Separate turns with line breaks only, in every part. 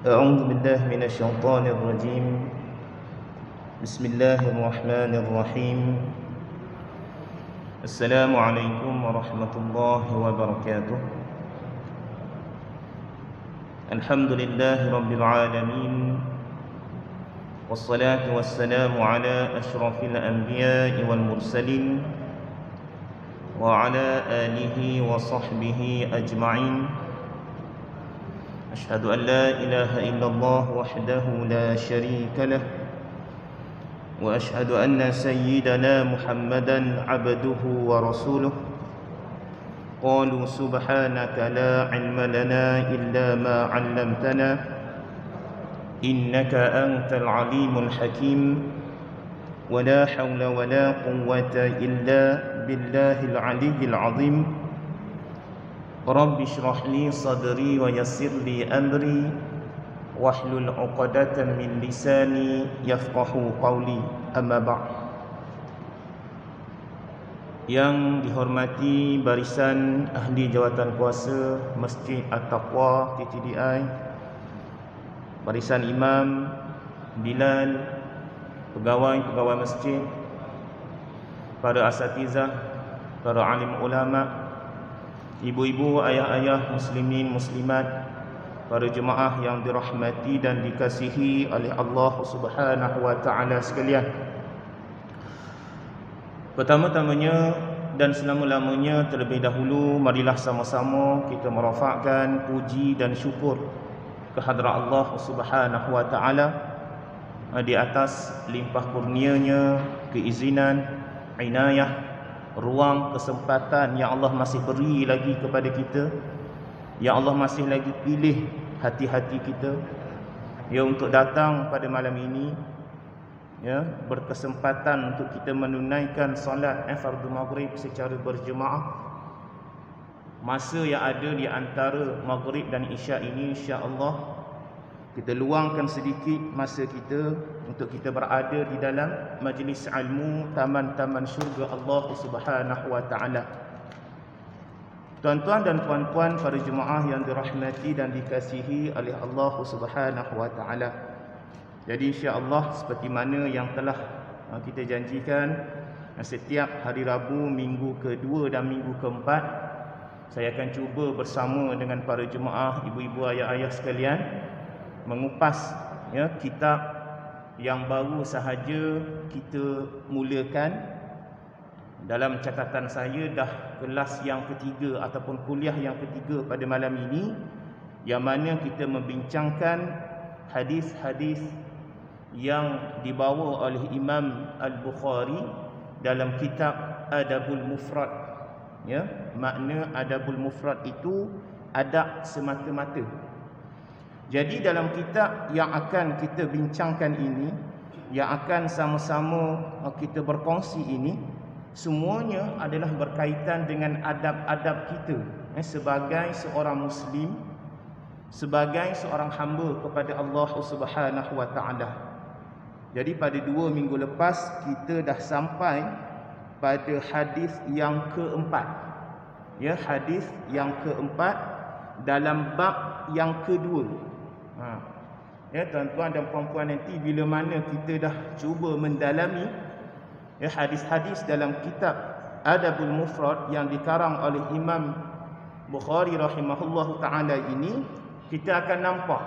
أعوذ بالله من الشيطان الرجيم. بسم الله الرحمن الرحيم. السلام عليكم ورحمة الله وبركاته. الحمد لله رب العالمين، والصلاة والسلام على أشرف الأنبياء والمرسلين وعلى آله وصحبه أجمعين. أشهد أن لا إله إلا الله وحده لا شريك له، وأشهد أن سيدنا محمدا عبده ورسوله. قالوا سبحانك لا علم لنا إلا ما علمتنا إنك أنت العليم الحكيم، ولا حول ولا قوة إلا بالله العلي العظيم. رب اشرح لي صدري ويسر لي أمري واحلل عقدة من لساني يفقهوا قولي. أما بعد. Yang dihormati barisan ahli jawatan kuasa Masjid At-Taqwa TTDI, barisan imam, bilal, pegawai-pegawai masjid, para asatizah, para alim ulama, ibu-ibu, ayah-ayah, muslimin, muslimat, para jemaah yang dirahmati dan dikasihi oleh Allah Subhanahu wa taala sekalian. Pertama-tamanya dan selama-lamanya, terlebih dahulu, marilah sama-sama kita merafakkan puji dan syukur kehadrat Allah Subhanahu wa taala di atas limpah kurnianya, keizinan, inayah, ruang, kesempatan yang Allah masih beri lagi kepada kita, yang Allah masih lagi pilih hati-hati kita, ya, untuk datang pada malam ini, ya, berkesempatan untuk kita menunaikan solat fardu maghrib secara berjemaah. Masa yang ada di antara maghrib dan isyak ini, insya-Allah kita luangkan sedikit masa kita untuk kita berada di dalam majlis ilmu, taman-taman syurga Allah Subhanahu wa taala. Tuan-tuan dan puan-puan, para jemaah yang dirahmati dan dikasihi oleh Allah Subhanahu wa taala. Jadi insya-Allah seperti mana yang telah kita janjikan, setiap hari Rabu, minggu kedua dan minggu keempat, saya akan cuba bersama dengan para jemaah, ibu-ibu, ayah-ayah sekalian, mengupas, ya, kitab yang baru sahaja kita mulakan. Dalam catatan saya dah kelas yang ketiga ataupun kuliah yang ketiga pada malam ini, yang mana kita membincangkan hadis-hadis yang dibawa oleh Imam Al-Bukhari dalam kitab Adabul Mufrad. Ya, makna Adabul Mufrad itu adab semata-mata. Jadi dalam kitab yang akan kita bincangkan ini, yang akan sama-sama kita berkongsi ini, semuanya adalah berkaitan dengan adab-adab kita sebagai seorang muslim, sebagai seorang hamba kepada Allah Subhanahu wa taala. Jadi pada 2 minggu lepas kita dah sampai pada hadis yang keempat. Ya, hadis yang keempat dalam bab yang kedua. Ya, tuan-tuan dan puan-puan, nanti bila mana kita dah cuba mendalami, ya, hadis-hadis dalam kitab Adabul Mufrad yang dikarang oleh Imam Bukhari rahimahullahu taala ini, kita akan nampak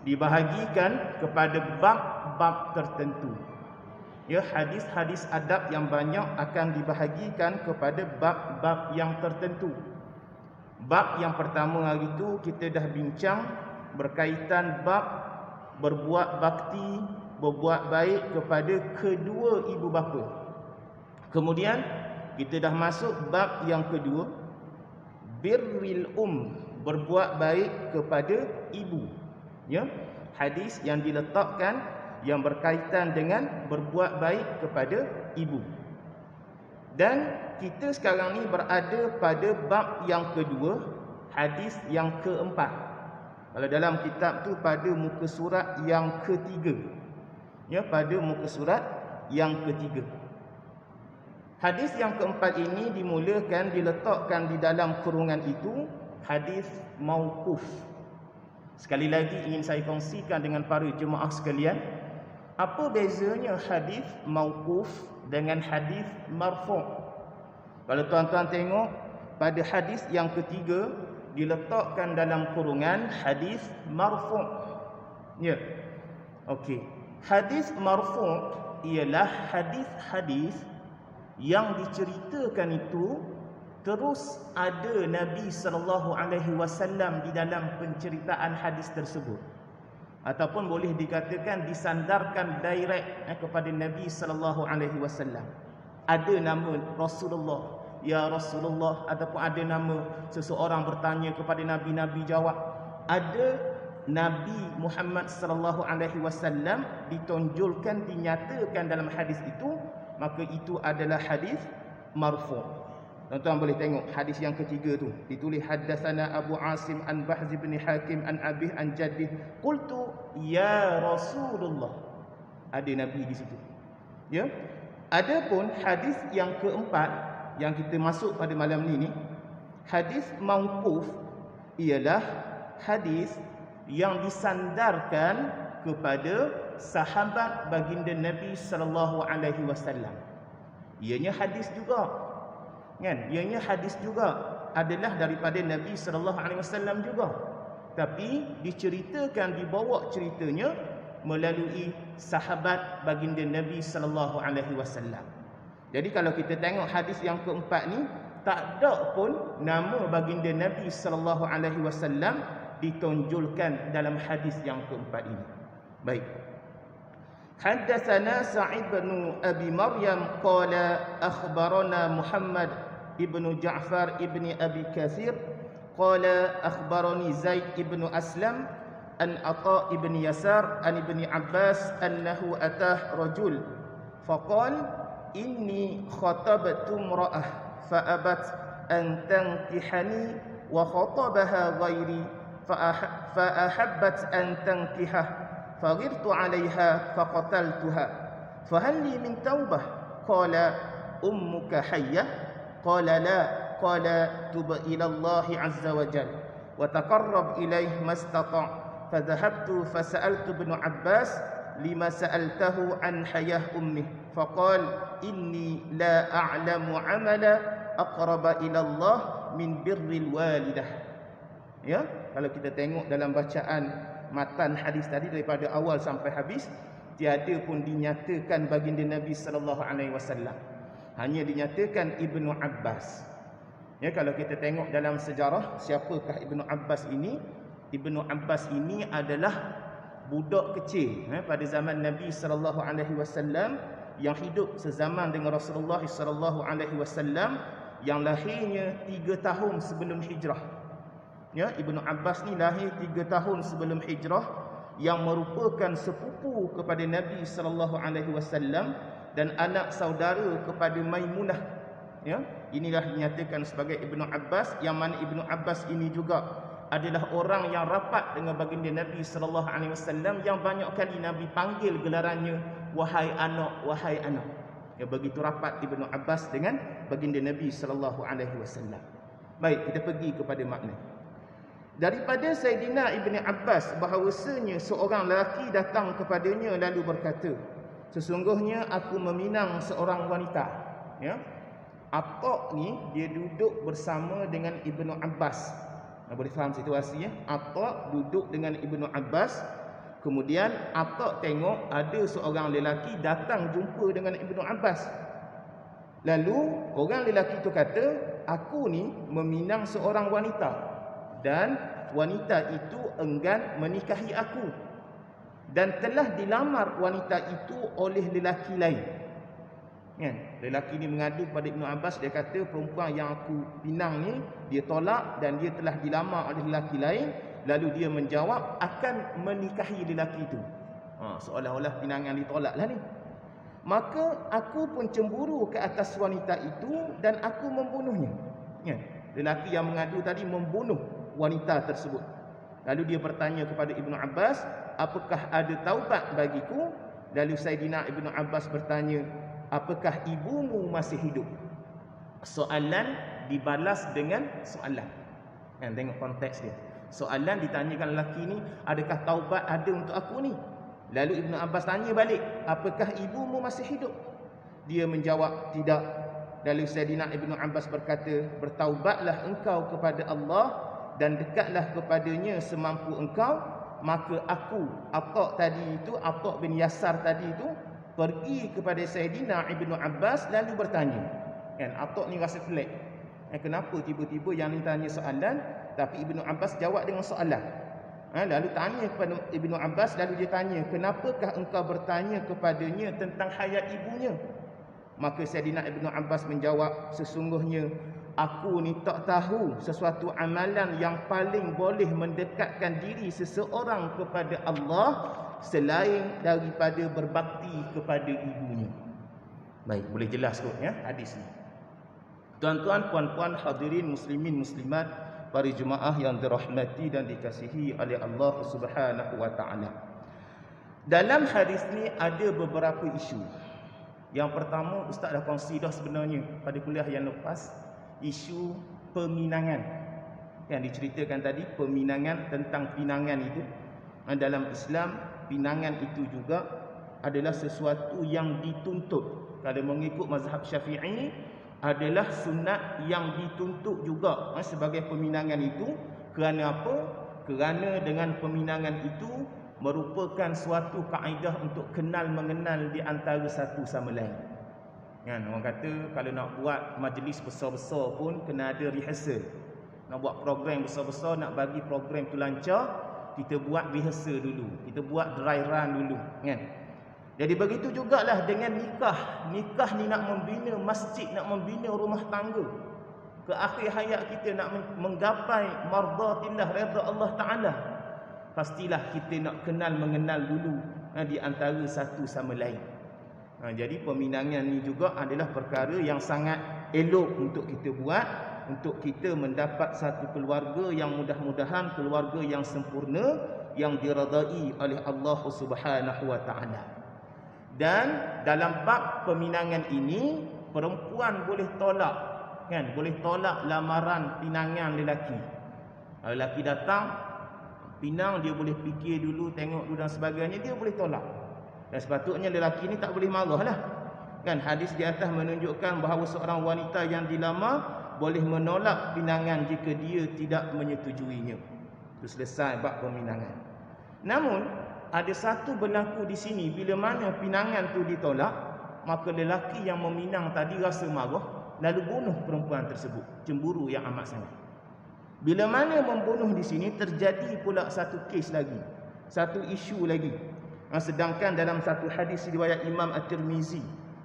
dibahagikan kepada bab-bab tertentu. Ya, hadis-hadis adab yang banyak akan dibahagikan kepada bab-bab yang tertentu. Bab yang pertama hari itu kita dah bincang berkaitan bab berbuat bakti, berbuat baik kepada kedua ibu bapa. Kemudian kita dah masuk bab yang kedua, birril berbuat baik kepada ibu. Ya, hadis yang diletakkan yang berkaitan dengan berbuat baik kepada ibu. Dan kita sekarang ni berada pada bab yang kedua, hadis yang keempat. Kalau dalam kitab tu pada muka surat yang ketiga. Ya, pada muka surat yang ketiga. Hadis yang keempat ini diletakkan di dalam kurungan itu hadis mauquf. Sekali lagi ingin saya kongsikan dengan para jemaah sekalian, apa bezanya hadis mauquf dengan hadis marfu'? Kalau tuan-tuan tengok pada hadis yang ketiga diletakkan dalam kurungan hadis marfu'. Ya. Okey. Hadis marfu' ialah hadis-hadis yang diceritakan itu terus ada Nabi sallallahu alaihi wasallam di dalam penceritaan hadis tersebut, ataupun boleh dikatakan disandarkan direct kepada Nabi sallallahu alaihi wasallam. Ada nama Rasulullah, ya Rasulullah, ataupun ada nama seseorang bertanya kepada Nabi jawab. Ada Nabi Muhammad sallallahu alaihi wasallam ditonjolkan, dinyatakan dalam hadis itu, maka itu adalah hadis marfu'. Tuan-tuan boleh tengok hadis yang ketiga tu ditulis haddatsana Abu Asim an Bahz bin Hakim an Abih an Jaddih qultu ya Rasulullah. Ada Nabi di situ. Ya. Adapun hadis yang keempat yang kita masuk pada malam ni, hadis mauquf ialah hadis yang disandarkan kepada sahabat baginda Nabi sallallahu alaihi wasallam. Ianya hadis juga. Kan? Ianya hadis juga, adalah daripada Nabi sallallahu alaihi wasallam juga. Tapi diceritakan, dibawa ceritanya melalui sahabat baginda Nabi sallallahu alaihi wasallam. Jadi kalau kita tengok hadis yang keempat ni, tak ada pun nama baginda Nabi sallallahu alaihi wasallam ditonjolkan dalam hadis yang keempat ini. Baik. Haddatsana Sa'id bin Abi Maryam qala akhbarana Muhammad ibn Ja'far ibn Abi Kathir qala akhbarani Zaid ibn Aslam an Atha ibn Yasar an ibn Abbas annahu atah rajul faqala inni khatabtu imra'ah fa'abat an tankihani wa khatabaha ghairi fa'ahabbat an tankihah فغرت عليها فقتلتها فهل لي من توبة قال أمك حية قال لا قال تب إلى الله عز وجل وتقرب إليه ما استطع فذهبت فسألت ابن عباس لما سألته عن حياة أمه فقال إني لا أعلم عملا أقرب إلى الله من بر الوالدة. Ya, kalau kita tengok dalam bacaan matan hadis tadi daripada awal sampai habis, tiada pun dinyatakan baginda Nabi sallallahu alaihi wasallam. Hanya dinyatakan Ibnu Abbas. Ya, kalau kita tengok dalam sejarah siapakah Ibnu Abbas ini? Ibnu Abbas ini adalah budak kecil pada zaman Nabi sallallahu alaihi wasallam yang hidup sezaman dengan Rasulullah sallallahu alaihi wasallam, yang lahirnya 3 tahun sebelum hijrah. Ya, Ibnu Abbas ni lahir 3 tahun sebelum hijrah, yang merupakan sepupu kepada Nabi sallallahu alaihi wasallam dan anak saudara kepada Maimunah. Ya, inilah dinyatakan sebagai Ibnu Abbas, yang mana Ibnu Abbas ini juga adalah orang yang rapat dengan baginda Nabi sallallahu alaihi wasallam, yang banyak kali Nabi panggil gelarannya wahai anak, wahai anak. Ya, begitu rapat Ibnu Abbas dengan baginda Nabi sallallahu alaihi wasallam. Baik, kita pergi kepada makna. Daripada Sayyidina Ibn Abbas bahawasanya seorang lelaki datang kepadanya lalu berkata, sesungguhnya aku meminang seorang wanita. Ya, Atta ni dia duduk bersama dengan Ibnu Abbas. Boleh faham situasi ya? Atta duduk dengan Ibnu Abbas. Kemudian Atta tengok ada seorang lelaki datang jumpa dengan Ibnu Abbas. Lalu orang lelaki itu kata, aku ni meminang seorang wanita dan wanita itu enggan menikahi aku, dan telah dilamar wanita itu oleh lelaki lain. Kan? Lelaki ni mengadu kepada Ibnu Abbas, dia kata perempuan yang aku pinang ni dia tolak dan dia telah dilamar oleh lelaki lain. Lalu dia menjawab akan menikahi lelaki itu. Seolah-olah pinangan ditolak lah ni. Maka aku pun cemburu ke atas wanita itu dan aku membunuhnya. Ya, lelaki yang mengadu tadi membunuh wanita tersebut. Lalu dia bertanya kepada Ibnu Abbas, apakah ada taubat bagiku? Lalu Sayyidina Ibnu Abbas bertanya, apakah ibumu masih hidup? Soalan dibalas dengan soalan. Kan, tengok konteks dia. Soalan ditanyakan lelaki ni, adakah taubat ada untuk aku ni? Lalu Ibnu Abbas tanya balik, apakah ibumu masih hidup? Dia menjawab, tidak. Lalu Sayyidina Ibnu Abbas berkata, bertaubatlah engkau kepada Allah dan dekatlah kepadanya semampu engkau. Maka aku, Atha' bin Yasar tadi itu, pergi kepada Sayyidina Ibnu Abbas lalu bertanya. Kan, Atha' ni rasa pelik. Kenapa tiba-tiba yang ni tanya soalan, tapi Ibnu Abbas jawab dengan soalan. Lalu tanya kepada Ibnu Abbas, lalu dia tanya, kenapakah engkau bertanya kepadanya tentang hayat ibunya? Maka Sayyidina Ibnu Abbas menjawab, sesungguhnya aku ni tak tahu sesuatu amalan yang paling boleh mendekatkan diri seseorang kepada Allah selain daripada berbakti kepada ibunya. Baik, boleh jelas kot ya hadis ni. Tuan-tuan, puan-puan, hadirin muslimin muslimat, para jemaah yang dirahmati dan dikasihi oleh Allah Subhanahu wa taala. Dalam hadis ni ada beberapa isu. Yang pertama, ustaz dah kongsi dah sebenarnya pada kuliah yang lepas, isu peminangan. Yang diceritakan tadi, peminangan, tentang pinangan itu. Dalam Islam, pinangan itu juga adalah sesuatu yang dituntut. Kalau mengikut mazhab Syafi'i, adalah sunat yang dituntut juga sebagai peminangan itu. Kerana apa? Kerana dengan peminangan itu merupakan suatu kaedah untuk kenal mengenal di antara satu sama lain. Kan, orang kata kalau nak buat majlis besar-besar pun kena ada rehearsal. Nak buat program besar-besar, nak bagi program tu lancar, kita buat rehearsal dulu, kita buat dry run dulu, kan? Jadi begitu jugalah dengan nikah. Nikah ni nak membina masjid, nak membina rumah tangga. Ke akhir hayat kita nak menggapai mardatillah, redha Allah Ta'ala. Pastilah kita nak kenal mengenal dulu di antara satu sama lain. Jadi peminangan ni juga adalah perkara yang sangat elok untuk kita buat, untuk kita mendapat satu keluarga yang mudah-mudahan keluarga yang sempurna, yang diredai oleh Allah Subhanahu wa taala. Dan dalam bab peminangan ini, perempuan boleh tolak, kan? Boleh tolak lamaran pinangan lelaki. Lelaki datang pinang, dia boleh fikir dulu, tengok dulu dan sebagainya, dia boleh tolak. Dan sepatutnya lelaki ni tak boleh marahlah. Kan, hadis di atas menunjukkan bahawa seorang wanita yang dilamar boleh menolak pinangan jika dia tidak menyetujuinya. Itu selesai bab peminangan. Namun ada satu berlaku di sini, bila mana pinangan tu ditolak, maka lelaki yang meminang tadi rasa marah, lalu bunuh perempuan tersebut. Cemburu yang amat sangat. Bila mana membunuh di sini, terjadi pula satu kes lagi, satu isu lagi. Sedangkan dalam satu hadis riwayat Imam At-Tirmizi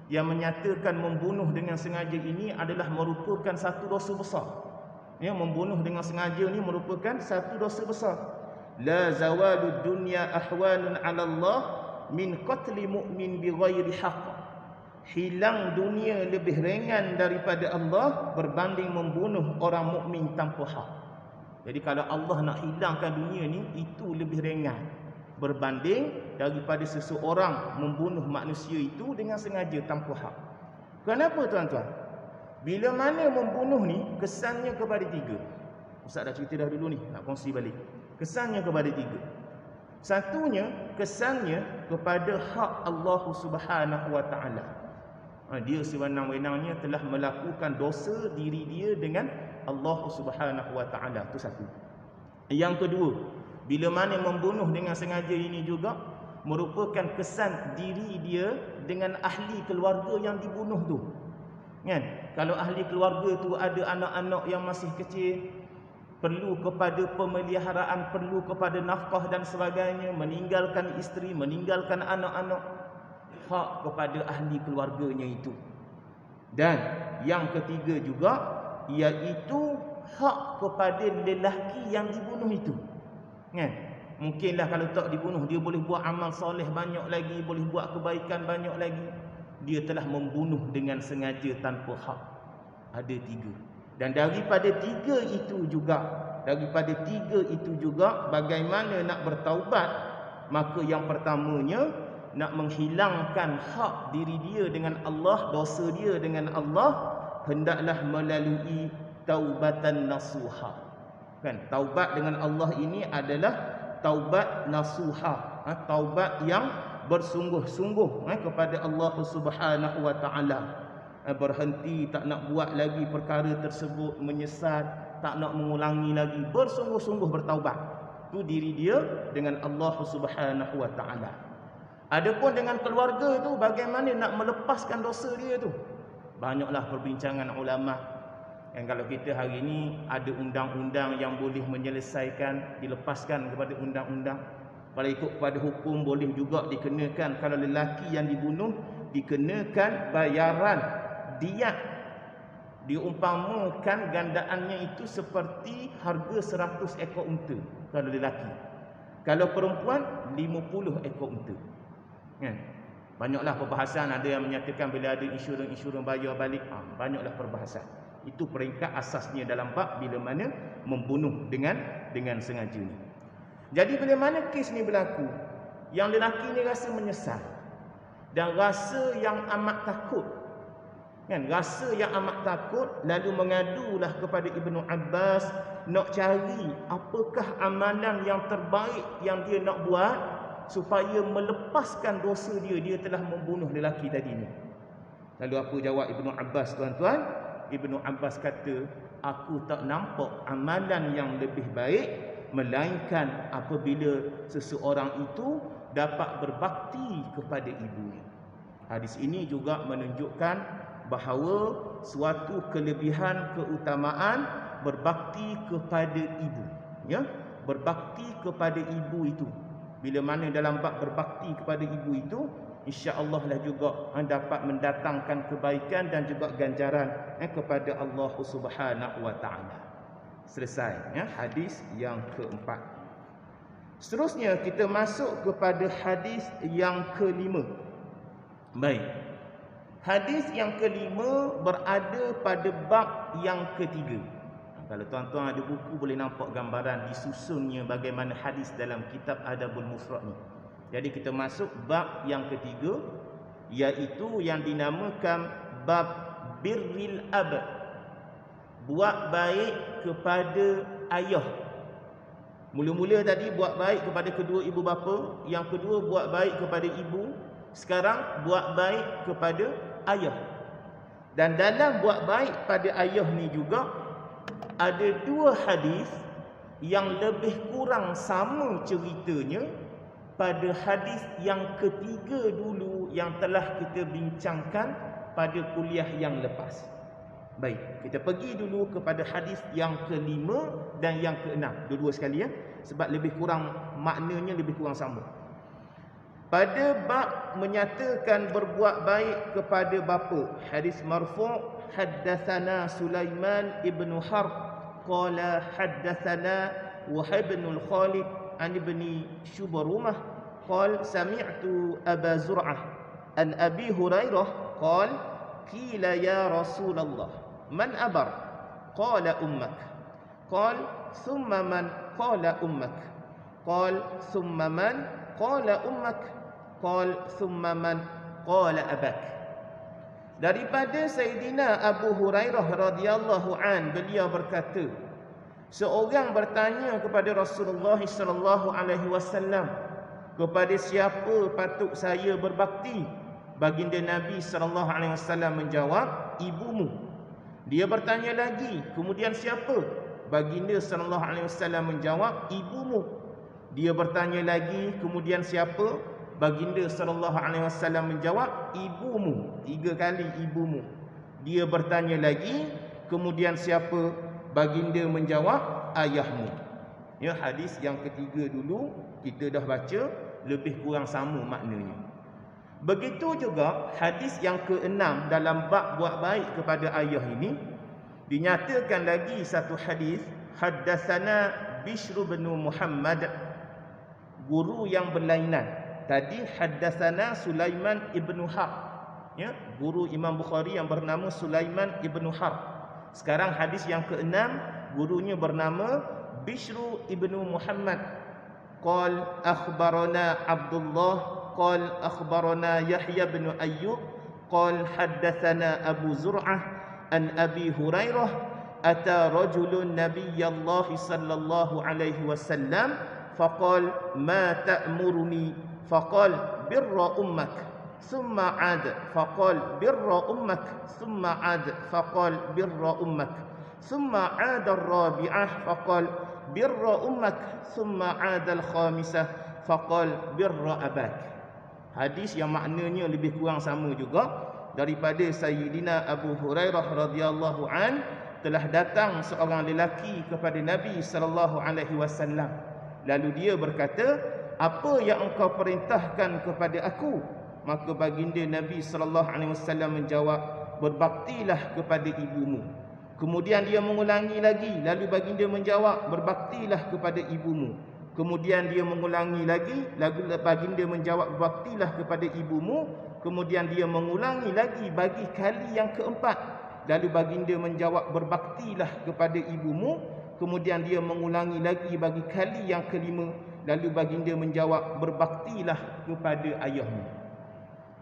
yang menyatakan membunuh dengan sengaja ini adalah merupakan satu dosa besar. Ya, membunuh dengan sengaja ini merupakan satu dosa besar. La zawalud dunya ahwanun 'ala Allah min qatli mu'min bighairi haqq. Hilang dunia lebih ringan daripada Allah berbanding membunuh orang mukmin tanpa hak. Jadi kalau Allah nak hilangkan dunia ni, itu lebih ringan berbanding daripada seseorang membunuh manusia itu dengan sengaja tanpa hak. Kenapa tuan-tuan? Bila mana membunuh ni kesannya kepada tiga. Ustaz dah cerita dah dulu ni, nak kongsi balik. Kesannya kepada tiga. Satunya, kesannya kepada hak Allah Subhanahu wa taala. Dia sewenang-wenangnya telah melakukan dosa diri dia dengan Allah Subhanahu wa taala. Itu satu. Yang kedua, bila mana membunuh dengan sengaja ini juga merupakan kesan diri dia dengan ahli keluarga yang dibunuh tu. Kan? Kalau ahli keluarga tu ada anak-anak yang masih kecil, perlu kepada pemeliharaan, perlu kepada nafkah dan sebagainya, meninggalkan isteri, meninggalkan anak-anak, hak kepada ahli keluarganya itu. Dan yang ketiga juga, iaitu hak kepada lelaki yang dibunuh itu. Kan? Mungkinlah kalau tak dibunuh, dia boleh buat amal soleh banyak lagi, boleh buat kebaikan banyak lagi. Dia telah membunuh dengan sengaja tanpa hak. Ada tiga. Dan daripada tiga itu juga, bagaimana nak bertaubat? Maka yang pertamanya, nak menghilangkan hak diri dia dengan Allah, dosa dia dengan Allah, hendaklah melalui taubatan nasuha. Kan, taubat dengan Allah ini adalah taubat nasuha, taubat yang bersungguh-sungguh kepada Allah Subhanahu wa taala. Berhenti, tak nak buat lagi perkara tersebut, menyesal, tak nak mengulangi lagi, bersungguh-sungguh bertaubat. Tu diri dia dengan Allah Subhanahu wa taala. Adapun dengan keluarga tu, bagaimana nak melepaskan dosa dia tu? Banyaklah perbincangan ulama. Yang kalau kita hari ini ada undang-undang yang boleh menyelesaikan, dilepaskan kepada undang-undang. Kalau ikut kepada hukum, boleh juga dikenakan, kalau lelaki yang dibunuh, dikenakan bayaran diat. Diumpamakan gandaannya itu seperti harga 100 ekor unta kalau lelaki. Kalau perempuan 50 ekor unta. Kan? Banyaklah perbahasan, ada yang menyatakan bila ada insurans bayar balik, banyaklah perbahasan. Itu peringkat asasnya dalam bab bila mana membunuh dengan sengaja ni. Jadi bila mana kes ni berlaku, yang lelaki ni rasa menyesal dan rasa yang amat takut, kan, rasa yang amat takut, lalu mengadulah kepada Ibnu Abbas nak cari apakah amalan yang terbaik yang dia nak buat supaya melepaskan dosa dia telah membunuh lelaki tadi ni. Lalu apa jawab Ibnu Abbas, tuan-tuan? Ibnu Abbas kata, aku tak nampak amalan yang lebih baik melainkan apabila seseorang itu dapat berbakti kepada ibunya. Hadis ini juga menunjukkan bahawa suatu kelebihan keutamaan berbakti kepada ibu, ya, berbakti kepada ibu itu. Bila mana dalam bab berbakti kepada ibu itu, insya-Allah lah juga dapat mendatangkan kebaikan dan juga ganjaran kepada Allah Subhanahu wa taala. Selesai, ya, hadis yang keempat. Seterusnya kita masuk kepada hadis yang kelima. Baik. Hadis yang kelima berada pada bab yang ketiga. Kalau tuan-tuan ada buku boleh nampak gambaran disusunnya bagaimana hadis dalam kitab Adabul Mufrad ni. Jadi kita masuk bab yang ketiga, iaitu yang dinamakan bab birril ab. Buat baik kepada ayah. Mula-mula tadi buat baik kepada kedua ibu bapa, yang kedua buat baik kepada ibu, sekarang buat baik kepada ayah. Dan dalam buat baik pada ayah ni juga ada dua hadis yang lebih kurang sama ceritanya pada hadis yang ketiga dulu yang telah kita bincangkan pada kuliah yang lepas. Baik, kita pergi dulu kepada hadis yang kelima dan yang keenam, dua-dua sekali, ya, sebab lebih kurang maknanya lebih kurang sama. Pada bab menyatakan berbuat baik kepada bapa, hadis marfu', haddatsana Sulaiman ibn Harb qala haddatsana Wahab bin Khalid an ibni Shubrumah qala sami'tu Aba Zur'ah an Abi Hurairah qala qila ya Rasulullah man abar qala ummak qala thumma man qala ummak qala thumma man qala ummak qala thumma man qala abak. Daripada Sayyidina Abu Hurairah radhiyallahu an, beliau berkata, seorang bertanya kepada Rasulullah sallallahu alaihi wasallam, kepada siapa patut saya berbakti? Baginda Nabi sallallahu alaihi wasallam menjawab, ibumu. Dia bertanya lagi, kemudian siapa? Baginda sallallahu alaihi wasallam menjawab, ibumu. Dia bertanya lagi, kemudian siapa? Baginda sallallahu alaihi wasallam menjawab, ibumu. 3 kali ibumu. Dia bertanya lagi, kemudian siapa? Baginda menjawab, ayahmu. Ya, hadis yang ketiga dulu kita dah baca, lebih kurang sama maknanya. Begitu juga hadis yang keenam dalam bab buat baik kepada ayah ini, dinyatakan lagi satu hadis, haddatsana Bishr bin Muhammad, guru yang berlainan. Tadi haddatsana Sulaiman ibn Harb, ya, guru Imam Bukhari yang bernama Sulaiman ibn Harb. Sekarang hadis yang keenam, gurunya bernama Bishr ibn Muhammad. Qal akhbarana Abdullah qal akhbarana Yahya bin Ayyub qal haddatsana Abu Zur'ah an Abi Hurairah ata rajulun nabiyallah sallallahu alaihi wasallam faqal ma ta'muruni faqal birra ummak thumma 'ad faqal birra ummak thumma 'ad faqal birra ummak thumma 'ada ar-rabi'ah faqal birra ummak thumma 'ada al-khamisah faqal birra abak. Hadis yang maknanya lebih kurang sama juga daripada Sayyidina Abu Hurairah radhiyallahu an, telah datang seorang lelaki kepada Nabi sallallahu alaihi wasallam, lalu dia berkata, apa yang engkau perintahkan kepada aku? Maka baginda Nabi sallallahu alaihi wasallam menjawab, berbaktilah kepada ibumu. Kemudian dia mengulangi lagi, lalu baginda menjawab, berbaktilah kepada ibumu. Kemudian dia mengulangi lagi, lalu baginda menjawab, berbaktilah kepada ibumu. Kemudian dia mengulangi lagi bagi kali yang keempat, lalu baginda menjawab, berbaktilah kepada ibumu. Kemudian dia mengulangi lagi bagi kali yang kelima, lalu baginda menjawab, berbaktilah kepada ayahmu.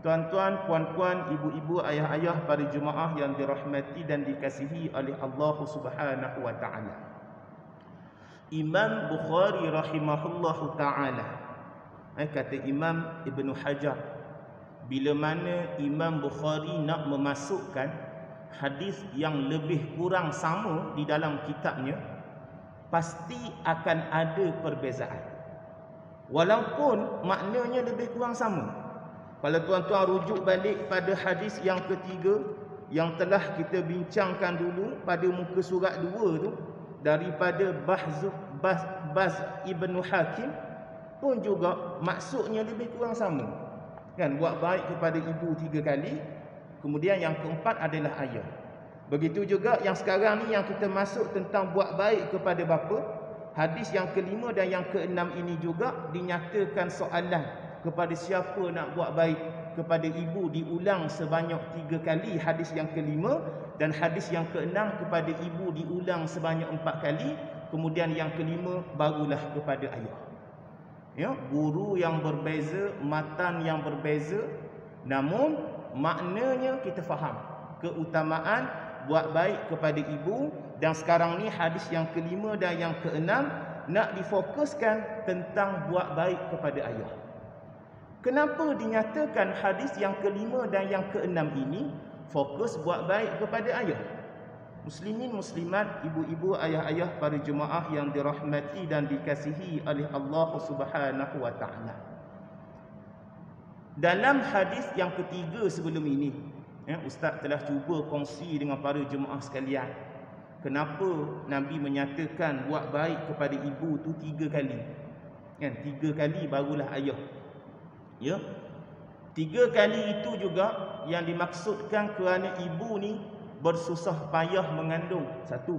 Tuan-tuan, puan-puan, ibu-ibu, ayah-ayah, para jemaah yang dirahmati dan dikasihi oleh Allah Subhanahu wa taala. Imam Bukhari rahimahullahu taala, kata Imam Ibn Hajar, bila mana Imam Bukhari nak memasukkan hadis yang lebih kurang sama di dalam kitabnya, pasti akan ada perbezaan, walaupun maknanya lebih kurang sama. Kalau tuan-tuan rujuk balik pada hadis yang ketiga yang telah kita bincangkan dulu pada muka surat 2 tu, daripada Baz Ibn Hakim, pun juga maksudnya lebih kurang sama, kan? Buat baik kepada ibu 3 kali, kemudian yang keempat adalah ayah. Begitu juga yang sekarang ni yang kita masuk tentang buat baik kepada bapa, hadis yang kelima dan yang keenam ini juga dinyatakan soalan kepada siapa nak buat baik kepada ibu diulang sebanyak 3 kali hadis yang kelima, dan hadis yang keenam kepada ibu diulang sebanyak 4 kali, kemudian yang kelima barulah kepada ayah. Ya, guru yang berbeza, matan yang berbeza, namun maknanya kita faham keutamaan buat baik kepada ibu. Dan sekarang ni hadis yang kelima dan yang keenam nak difokuskan tentang buat baik kepada ayah. Kenapa dinyatakan hadis yang kelima dan yang keenam ini fokus buat baik kepada ayah? Muslimin, muslimat, ibu-ibu, ayah-ayah, para jemaah yang dirahmati dan dikasihi oleh Allah Subhanahu wa taala. Dalam hadis yang ketiga sebelum ini, Ustaz telah cuba kongsi dengan para jemaah sekalian, kenapa Nabi menyatakan buat baik kepada ibu tu 3 kali. Kan, 3 kali barulah ayah. Ya, 3 kali itu juga yang dimaksudkan kerana ibu ni bersusah payah mengandung 1,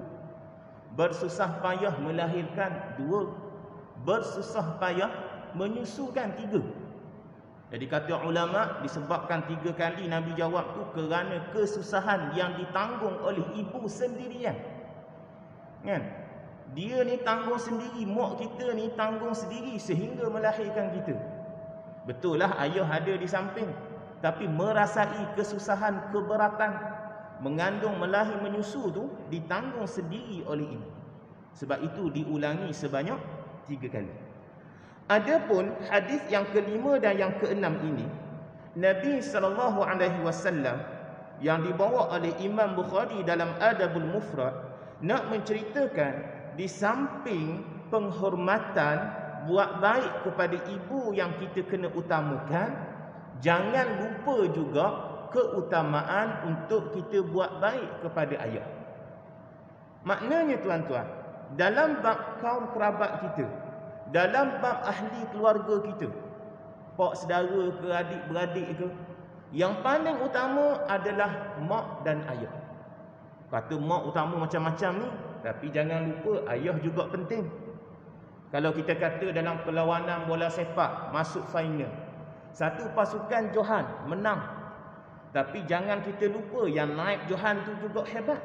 bersusah payah melahirkan 2, bersusah payah menyusukan 3. Jadi kata ulama, disebabkan 3 kali Nabi jawab tu kerana kesusahan yang ditanggung oleh ibu sendirian. Kan? Dia ni tanggung sendiri, mak kita ni tanggung sendiri sehingga melahirkan kita. Betul lah ayah ada di samping, tapi merasai kesusahan, keberatan mengandung, melahir, menyusu tu ditanggung sendiri oleh ibu. Sebab itu diulangi sebanyak 3 kali. Adapun hadis yang kelima dan yang keenam ini, Nabi SAW yang dibawa oleh Imam Bukhari dalam Adabul Mufrad nak menceritakan di samping penghormatan buat baik kepada ibu yang kita kena utamakan, jangan lupa juga keutamaan untuk kita buat baik kepada ayah. Maknanya tuan-tuan, dalam bab kaum kerabat kita, dalam bab ahli keluarga kita, pak saudara ke, adik-beradik ke, yang paling utama adalah mak dan ayah. Kata mak utama macam-macam ni, tapi jangan lupa ayah juga penting. Kalau kita kata dalam perlawanan bola sepak masuk final, satu pasukan Johan menang, tapi jangan kita lupa yang naib Johan tu juga hebat.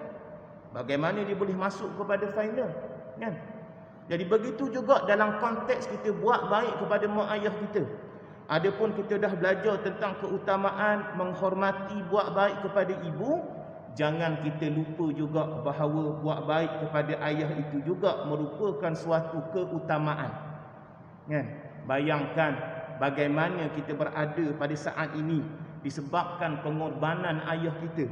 Bagaimana dia boleh masuk kepada final, kan? Jadi begitu juga dalam konteks kita buat baik kepada mak ayah kita. Adapun kita dah belajar tentang keutamaan menghormati buat baik kepada ibu, jangan kita lupa juga bahawa buat baik kepada ayah itu juga merupakan suatu keutamaan. Kan? Bayangkan bagaimana kita berada pada saat ini disebabkan pengorbanan ayah kita.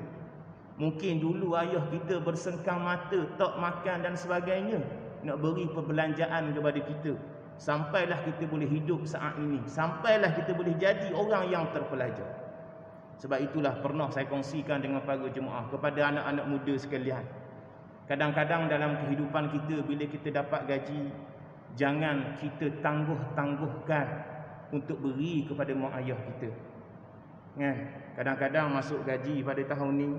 Mungkin dulu ayah kita bersengkang mata, tak makan dan sebagainya, nak beri perbelanjaan kepada kita. Sampailah kita boleh hidup saat ini. Sampailah kita boleh jadi orang yang terpelajar. Sebab itulah pernah saya kongsikan dengan para jemaah kepada anak-anak muda sekalian. Kadang-kadang dalam kehidupan kita, bila kita dapat gaji, jangan kita tangguh-tangguhkan untuk beri kepada mak ayah kita. Kan? Kadang-kadang masuk gaji pada tahun ni,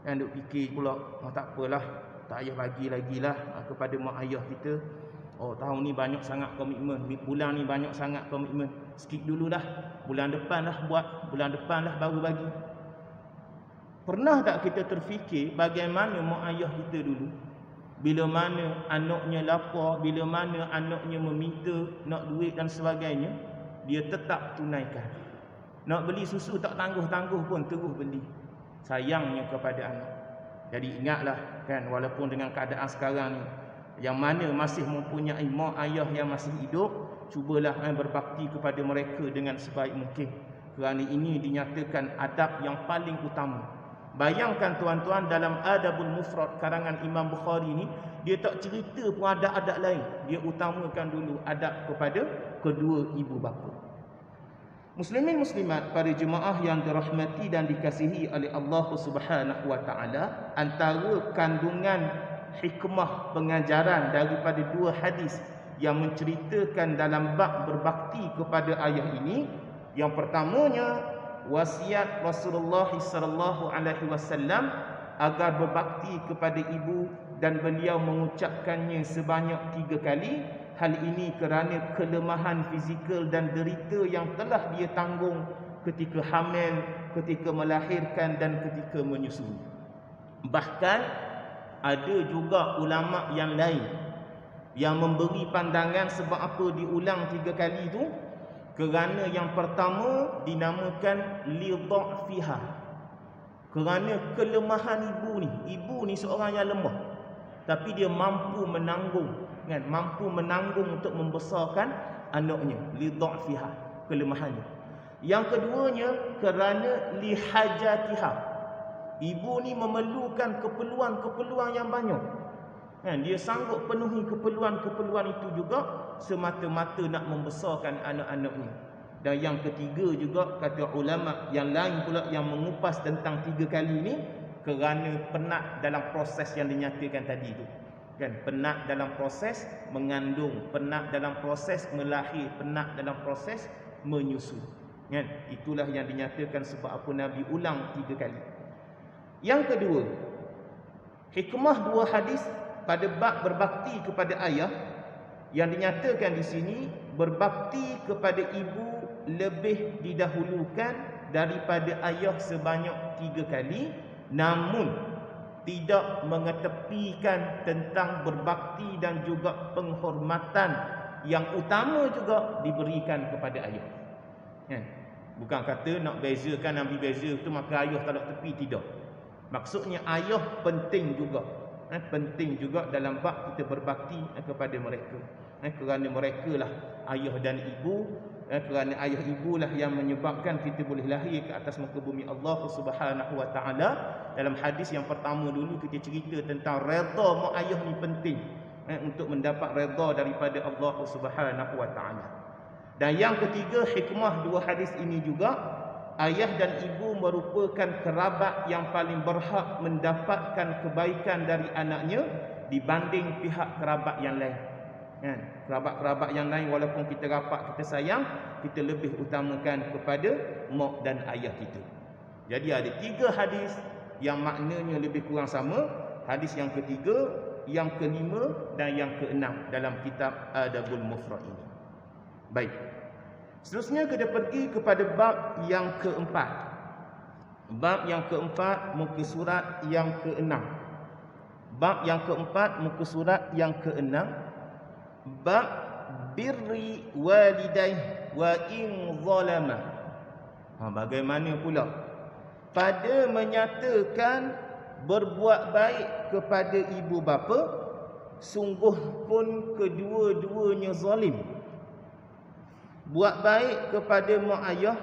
kan, duk fikir pula, tak apalah, tak payah bagi lagi lah kepada mak ayah kita. Oh, tahun ni banyak sangat komitmen, bulan ni banyak sangat komitmen, sikit dululah, bulan depan lah buat, bulan depan lah baru bagi. Pernah tak kita terfikir bagaimana mak ayah kita dulu, bila mana anaknya lapar, bila mana anaknya meminta nak duit dan sebagainya, dia tetap tunaikan. Nak beli susu tak tangguh-tangguh pun terus beli, sayangnya kepada anak. Jadi ingatlah, kan, walaupun dengan keadaan sekarang ni, yang mana masih mempunyai mak ayah yang masih hidup, cubalah berbakti kepada mereka dengan sebaik mungkin. Kerana ini dinyatakan adab yang paling utama. Bayangkan tuan-tuan, dalam Adabul Mufrad karangan Imam Bukhari ni, dia tak cerita pun adab-adab lain. Dia utamakan dulu adab kepada kedua ibu bapa. Muslimin muslimat, para jemaah yang dirahmati dan dikasihi oleh Allah Subhanahu wa taala, antara kandungan hikmah pengajaran daripada dua hadis yang menceritakan dalam bab berbakti kepada ayah ini, yang pertamanya wasiat Rasulullah sallallahu alaihi wasallam agar berbakti kepada ibu, dan beliau mengucapkannya sebanyak 3 kali. Hal ini kerana kelemahan fizikal dan derita yang telah dia tanggung ketika hamil, ketika melahirkan dan ketika menyusui. Bahkan ada juga ulama yang lain yang memberi pandangan sebab apa diulang 3 kali itu. Kerana yang pertama dinamakan lidha'fiha, kerana kelemahan ibu ni. Ibu ni seorang yang lemah, tapi dia mampu menanggung, kan, mampu menanggung untuk membesarkan anaknya. Lidha'fiha, kelemahannya. Yang keduanya kerana lihajatiha, ibu ni memerlukan keperluan-keperluan yang banyak, kan, dia sanggup penuhi keperluan-keperluan itu juga semata-mata nak membesarkan anak-anaknya. Dan yang ketiga juga, kata ulama yang lain pula yang mengupas tentang 3 kali ini, kerana penat dalam proses yang dinyatakan tadi itu, kan, penat dalam proses mengandung, penat dalam proses melahir, penat dalam proses menyusui, kan. Itulah yang dinyatakan sebab apa Nabi ulang 3 kali. Yang kedua, hikmah dua hadis pada bab berbakti kepada ayah, yang dinyatakan di sini, berbakti kepada ibu lebih didahulukan daripada ayah sebanyak 3 kali, namun tidak mengetepikan tentang berbakti dan juga penghormatan yang utama juga diberikan kepada ayah. Bukan kata nak bezakan, ambil beza itu maka ayah tak nak tepi, tidak. Maksudnya ayah penting juga. Penting juga dalam bab kita berbakti kepada mereka. Kerana mereka lah ayah dan ibu. Kerana ayah ibu lah yang menyebabkan kita boleh lahir ke atas muka bumi Allah Subhanahu wa taala. Dalam hadis yang pertama dulu kita cerita tentang redha mak ayah ni penting, untuk mendapat redha daripada Allah Subhanahu wa taala. Dan yang ketiga, hikmah dua hadis ini juga, ayah dan ibu merupakan kerabat yang paling berhak mendapatkan kebaikan dari anaknya dibanding pihak kerabat yang lain. Kerabat-kerabat yang lain walaupun kita rapat, kita sayang, kita lebih utamakan kepada mak dan ayah kita. Jadi ada 3 hadis yang maknanya lebih kurang sama. Hadis yang ketiga, yang kelima dan yang keenam dalam kitab Adabul Mufrad ini. Baik. Seterusnya kita pergi kepada bab yang keempat. Bab yang keempat, muka surat yang keenam. Bab yang keempat, muka surat yang keenam. Bab birri walidaih wa in zalama. Bagaimana pula pada menyatakan berbuat baik kepada ibu bapa, sungguh pun kedua-duanya zalim. Buat baik kepada mak ayah,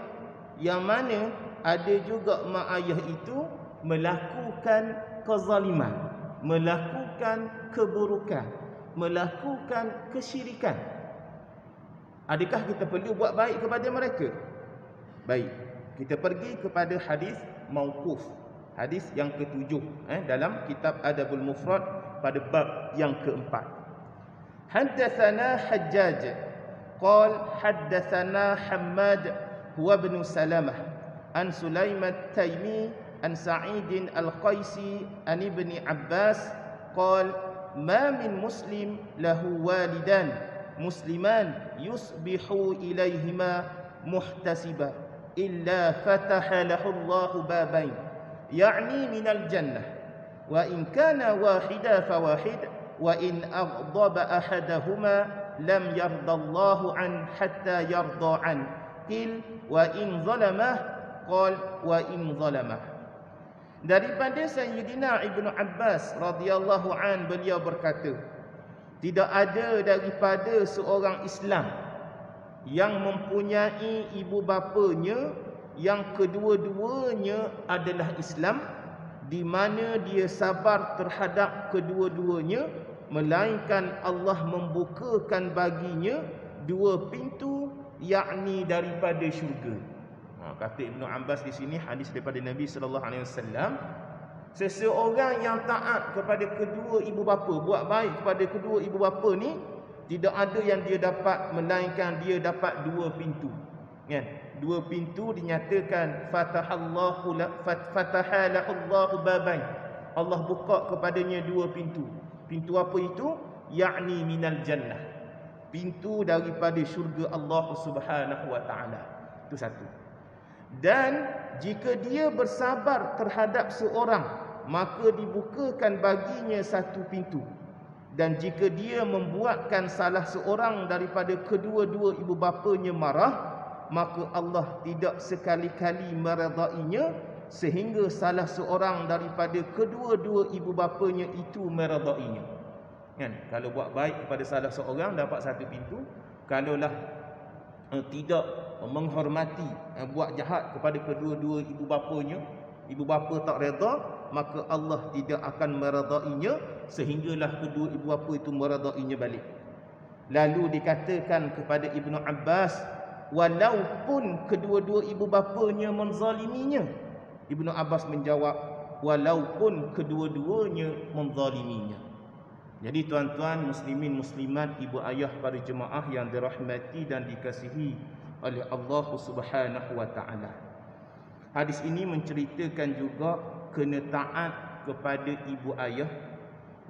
yang mana ada juga mak ayah itu melakukan kezaliman, melakukan keburukan, melakukan kesyirikan. Adakah kita perlu buat baik kepada mereka? Baik, kita pergi kepada hadis mauquf, hadis yang ketujuh dalam kitab Adabul Mufrad pada bab yang keempat. Haddatsana Hajjaj قال حدثنا حماد هو بن سلمة عن سليم التيمي عن سعيد القيسي عن ابن عباس قال ما من مسلم له والدان مسلمان يصبح إليهما محتسبا إلا فتح له الله بابين يعني من الجنة وإن كان واحدا فواحد وإن أغضب أحدهما lam yardallahu an hatta yarda an qil wa in zalamah qal wa in zalamah. Daripada Sayyidina Ibnu Abbas radhiyallahu an, beliau berkata, tidak ada daripada seorang Islam yang mempunyai ibu bapanya yang kedua-duanya adalah Islam, di mana dia sabar terhadap kedua-duanya, melainkan Allah membukakan baginya dua pintu, yakni daripada syurga. Kata Ibnu Abbas di sini, hadis daripada Nabi sallallahu alaihi wasallam, seseorang yang taat kepada kedua ibu bapa, buat baik kepada kedua ibu bapa ni, tidak ada yang dia dapat melainkan dia dapat dua pintu. Kan? Dua pintu dinyatakan fatahallahu babain. Allah buka kepadanya dua pintu. Pintu apa itu? Yakni minal jannah. Pintu daripada syurga Allah Subhanahu wa taala. Itu satu. Dan jika dia bersabar terhadap seorang, maka dibukakan baginya satu pintu. Dan jika dia membuatkan salah seorang daripada kedua-dua ibu bapanya marah, maka Allah tidak sekali-kali meredainya sehingga salah seorang daripada kedua-dua ibu bapanya itu meredainya. Kan? Kalau buat baik kepada salah seorang dapat satu pintu, kalaulah tidak menghormati, buat jahat kepada kedua-dua ibu bapanya, ibu bapa tak reda, maka Allah tidak akan meredainya sehinggalah kedua ibu bapa itu meredainya balik. Lalu dikatakan kepada Ibnu Abbas, walaupun kedua-dua ibu bapanya menzaliminya. Ibnu Abbas menjawab, walaupun kedua-duanya menzaliminya. Jadi tuan-tuan muslimin muslimat, ibu ayah para jemaah yang dirahmati dan dikasihi oleh Allah Subhanahu wa taala. Hadis ini menceritakan juga kena taat kepada ibu ayah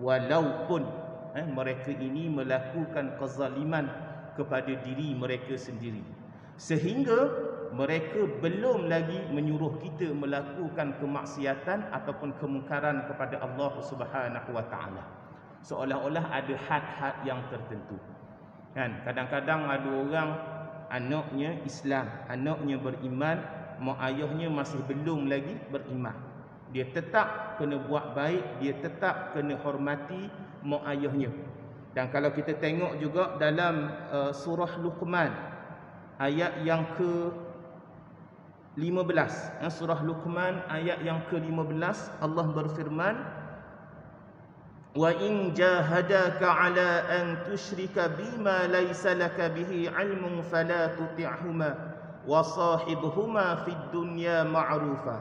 walaupun mereka ini melakukan kezaliman kepada diri mereka sendiri, sehingga mereka belum lagi menyuruh kita melakukan kemaksiatan ataupun kemungkaran kepada Allah Subhanahu wa taala. Seolah-olah ada had-had yang tertentu. Kan? Kadang-kadang ada orang anaknya Islam, anaknya beriman, mak ayahnya masih belum lagi beriman. Dia tetap kena buat baik, dia tetap kena hormati mak ayahnya. Dan kalau kita tengok juga dalam surah Luqman ayat yang ke-15, surah Luqman ayat yang ke-15, Allah berfirman, wa in jahadaka ala an tusyrika bima laysa laka bihi ilmun fala tuti'huma wa sahibhuma fid dunya ma'rufa.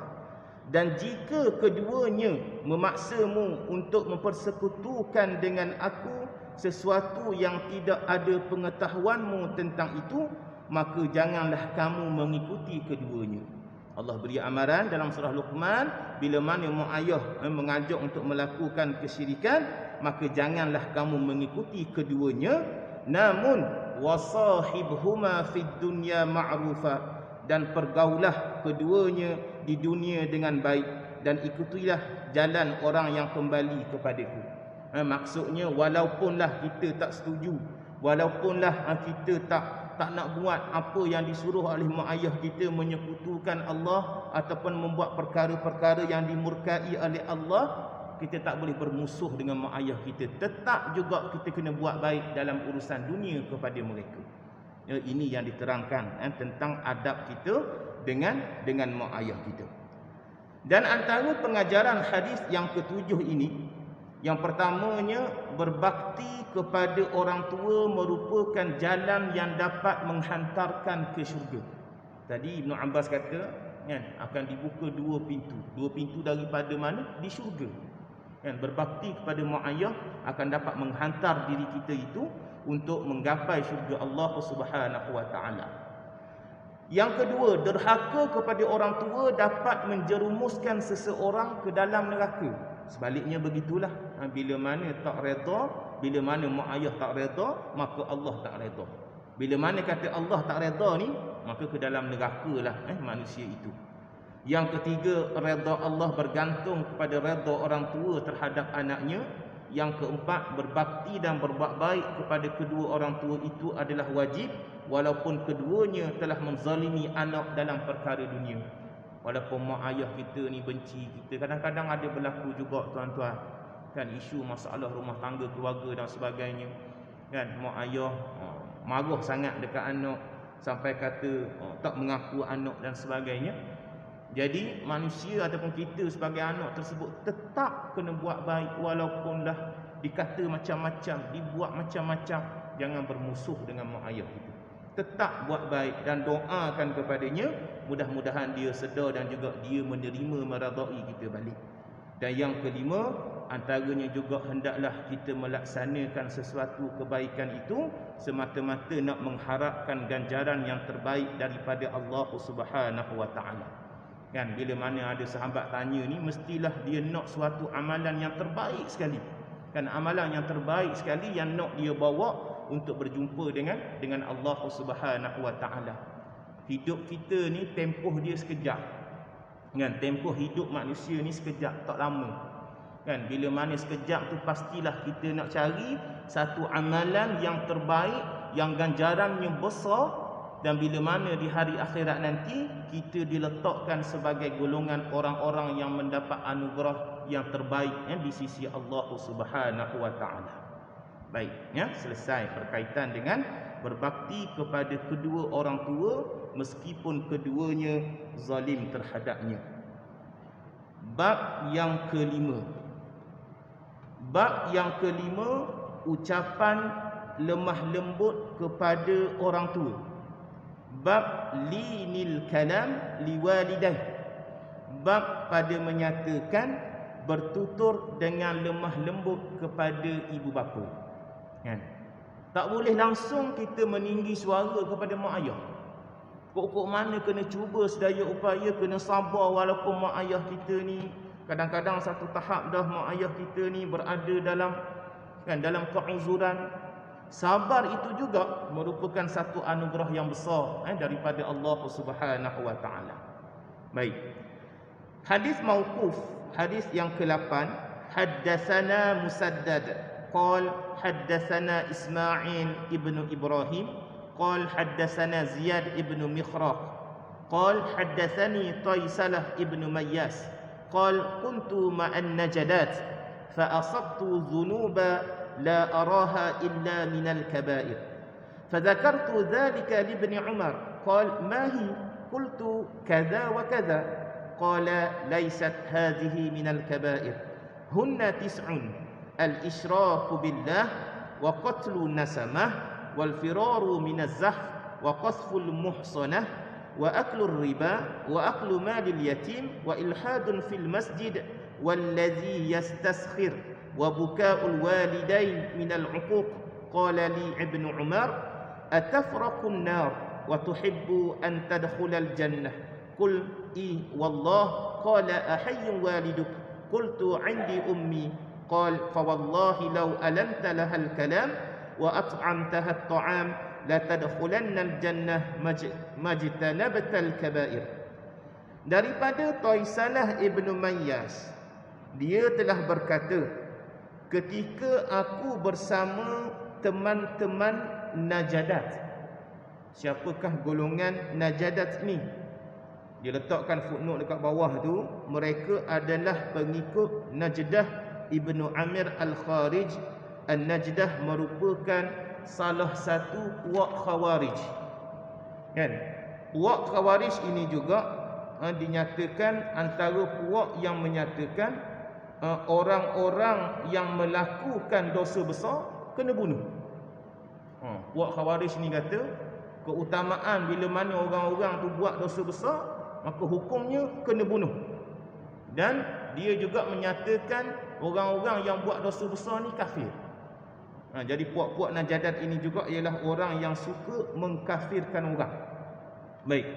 Dan jika keduanya memaksamu untuk mempersekutukan dengan aku sesuatu yang tidak ada pengetahuanmu tentang itu, maka janganlah kamu mengikuti keduanya. Allah beri amaran dalam surah Luqman, bila mana mak ayah mengajak untuk melakukan kesyirikan, maka janganlah kamu mengikuti keduanya, namun wasahibhuma fid dunya ma'rufa, dan pergaulah keduanya di dunia dengan baik, dan ikutilah jalan orang yang kembali kepadaku. Maksudnya walaupunlah kita tak setuju, walaupunlah kita tak tak nak buat apa yang disuruh oleh mak ayah kita, menyekutukan Allah ataupun membuat perkara-perkara yang dimurkai oleh Allah, kita tak boleh bermusuh dengan mak ayah kita. Tetap juga kita kena buat baik dalam urusan dunia kepada mereka. Ini yang diterangkan tentang adab kita dengan mak ayah kita. Dan antara pengajaran hadis yang ketujuh ini, yang pertamanya, berbakti kepada orang tua merupakan jalan yang dapat menghantarkan ke syurga. Tadi Ibn Abbas kata kan, akan dibuka dua pintu. Dua pintu daripada mana? Di syurga. Kan, berbakti kepada mak ayah akan dapat menghantar diri kita itu untuk menggapai syurga Allah Subhanahu wa taala. Yang kedua, derhaka kepada orang tua dapat menjerumuskan seseorang ke dalam neraka. Sebaliknya begitulah. Bila mana tak redha, bila mana mak ayah tak redha, maka Allah tak redha. Bila mana kata Allah tak redha ni, maka ke dalam neraka lah manusia itu. Yang ketiga, redha Allah bergantung kepada redha orang tua terhadap anaknya. Yang keempat, berbakti dan berbuat baik kepada kedua orang tua itu adalah wajib, walaupun keduanya telah menzalimi anak dalam perkara dunia. Walaupun mak ayah kita ni benci kita, kadang-kadang ada berlaku juga tuan-tuan, kan, isu masalah rumah tangga, keluarga dan sebagainya. Kan, mak ayah marah sangat dekat anak sampai kata tak mengaku anak dan sebagainya. Jadi manusia ataupun kita sebagai anak tersebut tetap kena buat baik, walaupun dah dikata macam-macam, dibuat macam-macam. Jangan bermusuh dengan mak ayah kita. Tetap buat baik dan doakan kepadanya, mudah-mudahan dia sedar dan juga dia menerima, meredai kita balik. Dan yang kelima, antaranya juga hendaklah kita melaksanakan sesuatu kebaikan itu semata-mata nak mengharapkan ganjaran yang terbaik daripada Allah Subhanahu wa taala. Kan, bila mana ada sahabat tanya ni, mestilah dia nak suatu amalan yang terbaik sekali. Kan, amalan yang terbaik sekali yang nak dia bawa untuk berjumpa dengan Allah Subhanahu wa taala. Hidup kita ni tempoh dia sekejap. Kan, tempoh hidup manusia ni sekejap, tak lama. Kan, bila mana sekejap tu pastilah kita nak cari satu amalan yang terbaik, yang ganjarannya besar. Dan bila mana di hari akhirat nanti kita diletakkan sebagai golongan orang-orang yang mendapat anugerah yang terbaik di sisi Allah Subhanahu wa taala. Baik, selesai berkaitan dengan berbakti kepada kedua orang tua meskipun keduanya zalim terhadapnya. Bab yang kelima. Bab yang kelima, ucapan lemah lembut kepada orang tua. Bab linil kalam liwalidah. Bab pada menyatakan bertutur dengan lemah lembut kepada ibu bapa. Kan? Tak boleh langsung kita meninggi suara kepada mak ayah. Kok mana kena cuba sedaya upaya, kena sabar walaupun mak ayah kita ni kadang-kadang satu tahap dah mak ayah kita ni berada dalam keuzuran. Sabar itu juga merupakan satu anugerah yang besar daripada Allah Subhanahu wa taala. Baik. Hadis mauquf, hadis yang ke-8, haddatsana Musaddad qal haddatsana Ismail ibnu Ibrahim qal haddatsana Ziyad ibnu Mikhraq qal haddatsani Taisalah ibnu Mayyas qal kuntu ma'an najadat fa asabtu dhunuba لا أراها إلا من الكبائر فذكرت ذلك لابن عمر قال ما هي قلت كذا وكذا قال ليست هذه من الكبائر هن 9 الإشراك بالله وقتل النسمة والفرار من الزحف وقذف المحصنة وأكل الربا وأكل مال اليتيم وإلحاد في المسجد والذي يستسخر وبكاء الوالدين من العقوق قال لي ابن عمر أتفرق النار وتحب أن تدخل الجنة قل إي والله قال أحي والدك قلت عندي أمي قال فوالله لو ألنت لها الكلام وأطعمتها الطعام لتدخلن الجنة ما اجتنبت الكبائر. Daripada Taisalah ibnu Mayyas, dia telah berkata, ketika aku bersama teman-teman Najadat. siapakah golongan Najadat ini? Dia letakkan footnote dekat bawah tu, mereka adalah pengikut Najdah Ibnu Amir Al-Kharij. An-Najdah merupakan salah satu puak Khawarij. Kan? Puak Khawarij ini juga dinyatakan antara puak yang menyatakan orang-orang yang melakukan dosa besar kena bunuh. Puak Khawarij ni kata keutamaan bila mana orang-orang tu buat dosa besar, maka hukumnya kena bunuh. Dan dia juga menyatakan orang-orang yang buat dosa besar ni kafir. Jadi puak-puak Najadat ini juga ialah orang yang suka mengkafirkan orang. Baik.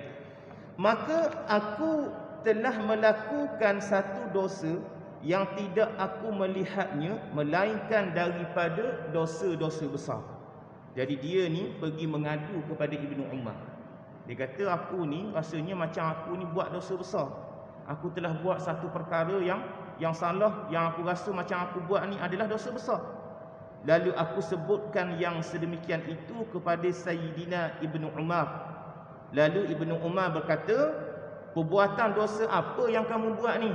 Maka aku telah melakukan satu dosa yang tidak aku melihatnya melainkan daripada dosa-dosa besar. Jadi dia ni pergi mengadu kepada Ibnu Umar. Dia kata, aku ni rasanya macam aku ni buat dosa besar. Aku telah buat satu perkara yang salah, yang aku rasa macam aku buat ni adalah dosa besar. Lalu aku sebutkan yang sedemikian itu kepada Sayyidina Ibnu Umar. Lalu Ibnu Umar berkata, perbuatan dosa apa yang kamu buat ni?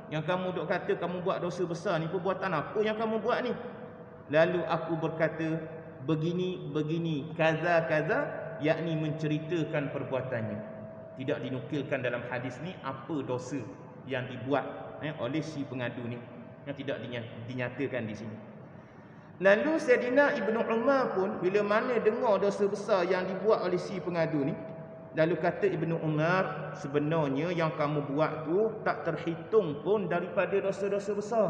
Yang kamu duk kata kamu buat dosa besar ni, perbuatan apa yang kamu buat ni? Lalu aku berkata, begini, kaza, yakni menceritakan perbuatannya. Tidak dinukilkan dalam hadis ni apa dosa yang dibuat oleh si pengadu ni, yang tidak dinyatakan di sini. Lalu Sayyidina Ibnu Umar pun bila mana dengar dosa besar yang dibuat oleh si pengadu ni, lalu kata Ibnu Umar, sebenarnya yang kamu buat tu tak terhitung pun daripada dosa-dosa besar.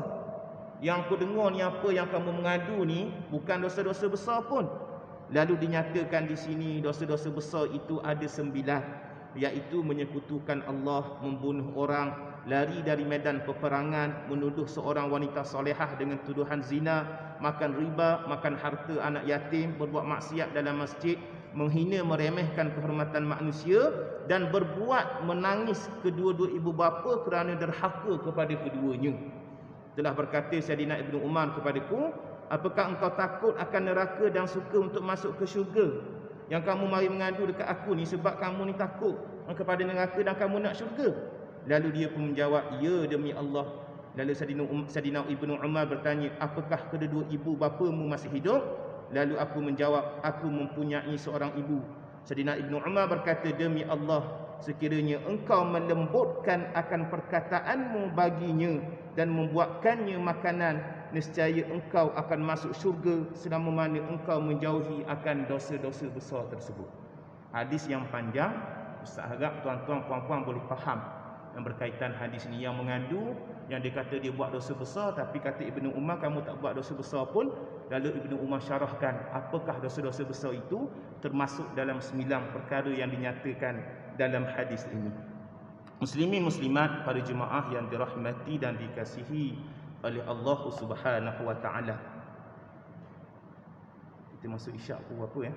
Yang aku dengar ni apa yang kamu mengadu ni bukan dosa-dosa besar pun. Lalu dinyatakan di sini dosa-dosa besar itu ada 9, iaitu menyekutukan Allah, membunuh orang, lari dari medan peperangan, menuduh seorang wanita solehah dengan tuduhan zina, makan riba, makan harta anak yatim, berbuat maksiat dalam masjid, menghina meremehkan kehormatan manusia, dan berbuat menangis kedua-dua ibu bapa kerana derhaka kepada keduanya. Telah berkata Sayyidina Ibnu Umar kepadaku, apakah engkau takut akan neraka dan suka untuk masuk ke syurga? Yang kamu mari mengadu dekat aku ni sebab kamu ni takut kepada neraka dan kamu nak syurga? Lalu dia pun menjawab, ya demi Allah. Lalu Sayyidina Ibnu Umar bertanya, apakah kedua ibu bapamu masih hidup? Lalu aku menjawab, aku mempunyai seorang ibu. Sayyidina Ibnu Umar berkata, demi Allah, sekiranya engkau melembutkan akan perkataanmu baginya dan membuatkannya makanan, nescaya engkau akan masuk syurga selama mana engkau menjauhi akan dosa-dosa besar tersebut. Hadis yang panjang, Ustaz harap tuan-tuan puan-puan boleh faham yang berkaitan hadis ni. Yang mengadu, yang dia kata dia buat dosa besar, tapi kata Ibnu Umar kamu tak buat dosa besar pun. Lalu Ibnu Umar syarahkan apakah dosa-dosa besar itu, termasuk dalam 9 perkara yang dinyatakan dalam hadis ini. Muslimin muslimat, para jemaah yang dirahmati dan dikasihi oleh Allah Subhanahu wa taala. Kita masuk isyak pukul berapa ya?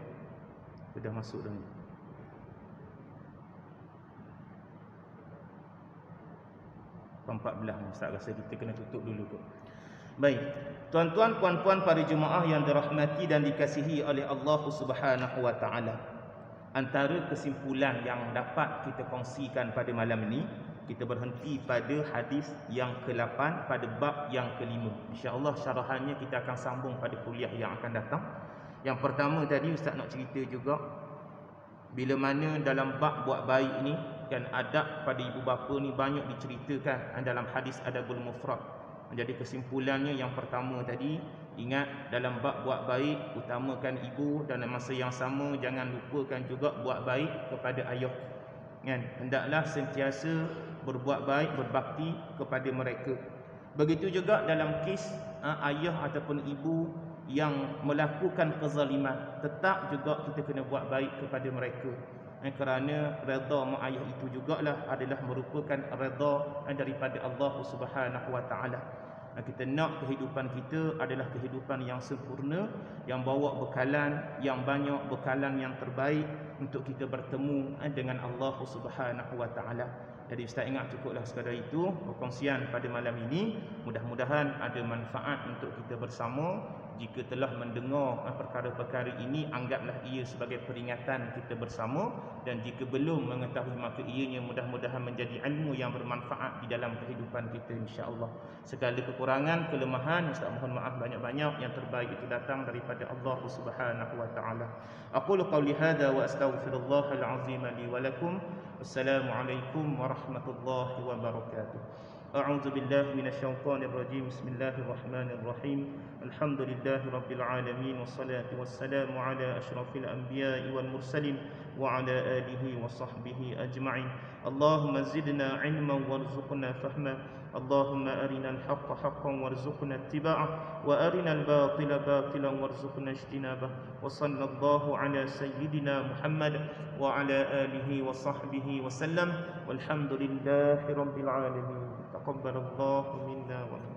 Sudah masuk dah. Pukul 14. Ustaz rasa kita kena tutup dulu kot. Baik, tuan-tuan puan-puan para jemaah yang dirahmati dan dikasihi oleh Allah Subhanahu wa taala. Antara kesimpulan yang dapat kita kongsikan pada malam ini, kita berhenti pada hadis yang ke-8 pada bab yang ke-5. Insya-Allah syarahannya kita akan sambung pada kuliah yang akan datang. Yang pertama tadi Ustaz nak cerita juga, bila mana dalam bab buat baik ni kan, adab pada ibu bapa ni banyak diceritakan dalam hadis Adabul Mufrad. Jadi kesimpulannya yang pertama tadi, ingat dalam bab buat baik utamakan ibu, dan dalam masa yang sama jangan lupakan juga buat baik kepada ayah. Kan? Hendaklah sentiasa berbuat baik, berbakti kepada mereka. Begitu juga dalam kes ayah ataupun ibu yang melakukan kezaliman, tetap juga kita kena buat baik kepada mereka. Kerana redha mak ayah itu jugalah adalah merupakan redha daripada Allah Subhanahu wa taala. Kita nak kehidupan kita adalah kehidupan yang sempurna, yang bawa bekalan yang banyak, bekalan yang terbaik untuk kita bertemu dengan Allah Subhanahu wa taala. Jadi Ustaz ingat cukuplah sekadar itu perkongsian pada malam ini. Mudah-mudahan ada manfaat untuk kita bersama. jika telah mendengar perkara-perkara ini, anggaplah ia sebagai peringatan kita bersama, dan jika belum mengetahui maka ianya mudah-mudahan menjadi ilmu yang bermanfaat di dalam kehidupan kita insya-Allah. Segala kekurangan, kelemahan, Ustaz mohon maaf banyak-banyak, yang terbaik itu datang daripada Allah Subhanahu wa taala. Aqulu qawli hadza wa astaghfirullahal azim li wa lakum. Wassalamualaikum warahmatullahi wabarakatuh. أعوذ بالله من الشيطان الرجيم. بسم الله الرحمن الرحيم. الحمد لله رب العالمين، والصلاة والسلام على أشرف الأنبياء والمرسلين وعلى آله وصحبه أجمعين. اللهم زدنا علما وارزقنا فهما. اللهم أرنا الحق حقا وارزقنا اتباعه، وأرنا الباطل باطلا وارزقنا اجتنابه. وصلى الله على سيدنا محمد وعلى آله وصحبه وسلم، والحمد لله رب العالمين. تقبل الله منا ومنكم.